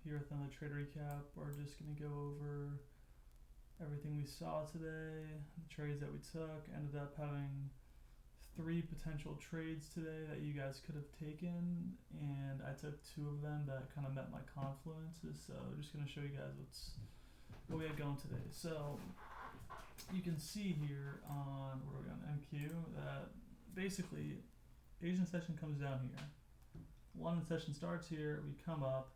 Here within the trade recap, we're just going to go over everything we saw today, the trades that we took. Ended up having 3 potential trades today that you guys could have taken, and I took 2 of them that kind of met my confluences. So just going to show you guys what we had going today. So you can see here on where we're on MQ that basically Asian session comes down here, London session starts here, we come up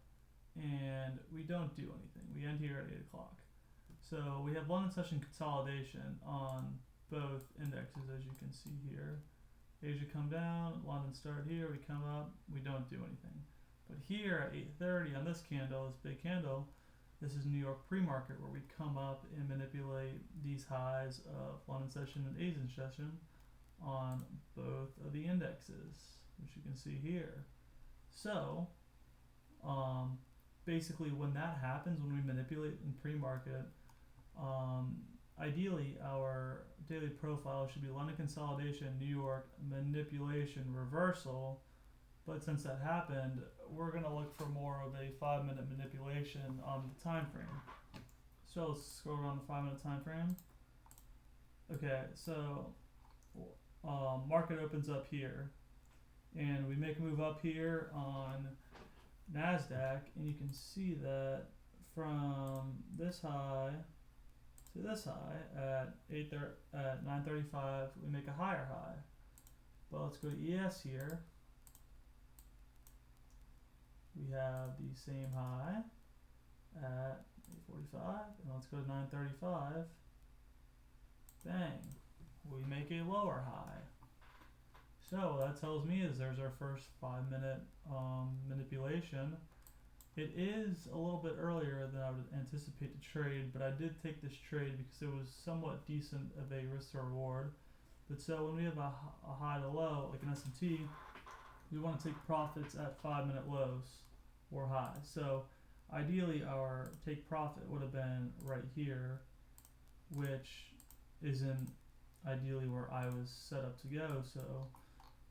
and we don't do anything. We end here at 8 o'clock. So we have London session consolidation on both indexes, as you can see here. Asia come down, London start here, we come up, we don't do anything. But here at 8:30 on this candle, this big candle, this is New York pre-market, where we come up and manipulate these highs of London session and Asian session on both of the indexes, which you can see here. So basically when that happens, when we manipulate in pre-market, ideally our daily profile should be London consolidation, New York manipulation reversal. But since that happened, we're going to look for more of a 5-minute manipulation on the time frame. So let's scroll around the 5-minute time frame. Okay, so market opens up here, and we make a move up here on NASDAQ, and you can see that from this high to this high at 9:35, we make a higher high. But let's go to ES here. We have the same high at 8:45, and let's go to 9:35. Bang, we make a lower high. So what that tells me is there's our first 5-minute manipulation. It is a little bit earlier than I would anticipate to trade, but I did take this trade because it was somewhat decent of a risk to reward. But so when we have a high to low, like an S&T, we want to take profits at 5-minute lows or highs. So ideally our take profit would have been right here, which isn't ideally where I was set up to go. So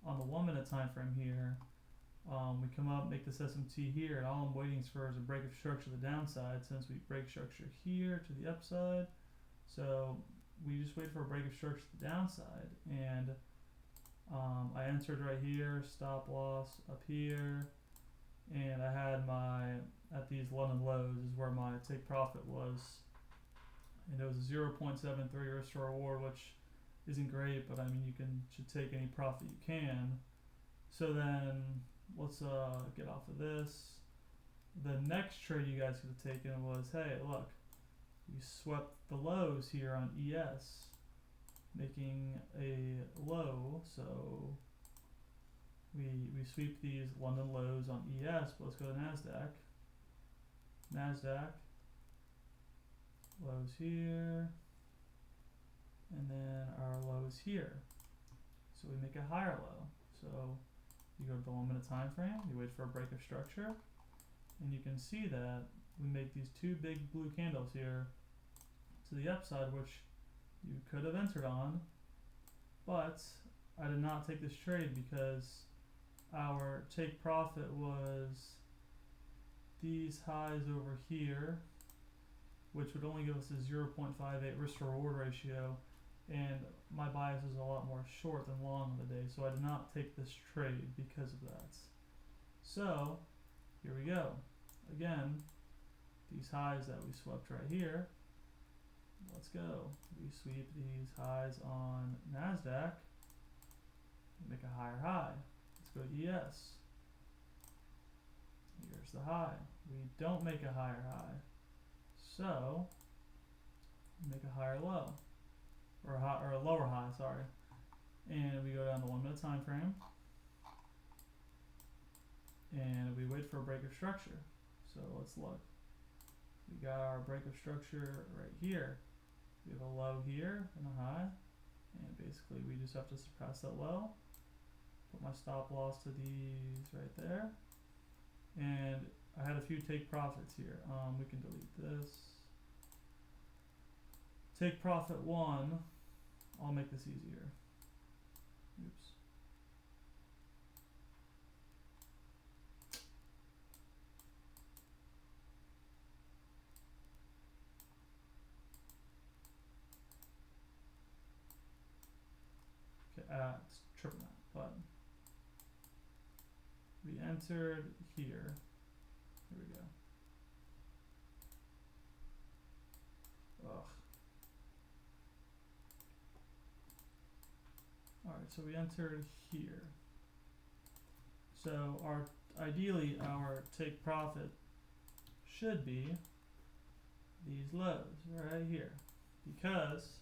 on the 1-minute time frame here, we come up, make this SMT here, and all I'm waiting for is a break of structure to the downside, since we break structure here to the upside. So we just wait for a break of structure to the downside, and I entered right here, stop loss up here, and I had at these London lows is where my take profit was, and it was a 0.73 risk to reward, which isn't great, but I mean you should take any profit you can. So then let's get off of this. The next trade you guys could have taken was, hey, look, we swept the lows here on ES, making a low. So we sweep these London lows on ES, but let's go to NASDAQ. NASDAQ, lows here, and then our low is here. So we make a higher low. So you go to the 1-minute time frame, you wait for a break of structure, and you can see that we make these 2 big blue candles here to the upside, which you could have entered on, but I did not take this trade because our take profit was these highs over here, which would only give us a 0.58 risk to reward ratio, and my bias is a lot more short than long on the day, so I did not take this trade because of that. So here we go again, these highs that we swept right here, let's go, we sweep these highs on NASDAQ, make a higher high. Let's go to ES, here's the high, we don't make a higher high, so make a higher low, or a lower high, sorry, and we go down the 1-minute time frame, and we wait for a break of structure. So let's look, we got our break of structure right here, we have a low here and a high, and basically we just have to suppress that low, put my stop loss to these right there, and I had a few take profits here. We can delete this. Take profit 1, I'll make this easier. Oops. it's triple that, but we entered here. Here we go. Ugh. Alright, so we entered here. So ideally our take profit should be these lows right here, because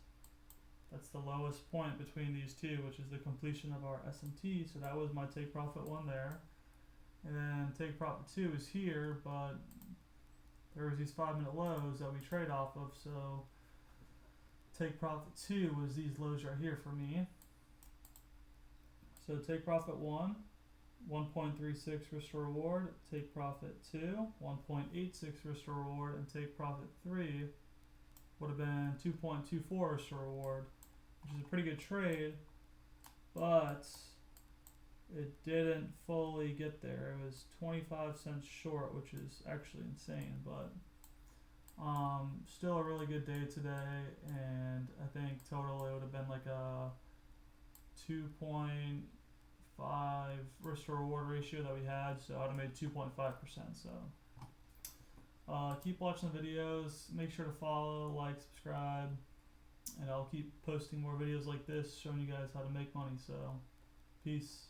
that's the lowest point between these two, which is the completion of our SMT. So that was my take profit 1 there, and then take profit 2 is here, but there was these 5-minute lows that we trade off of. So take profit 2 was these lows right here for me. So take profit 1, 1.36 risk to reward. Take profit 2, 1.86 risk to reward, and take profit 3 would have been 2.24 risk to reward, which is a pretty good trade, but it didn't fully get there. It was 25 cents short, which is actually insane, but still a really good day today, and I think total it would have been like a 2.5 risk to reward ratio that we had, so I would have made 2.5%. So keep watching the videos, make sure to follow, like, subscribe, and I'll keep posting more videos like this showing you guys how to make money. So peace.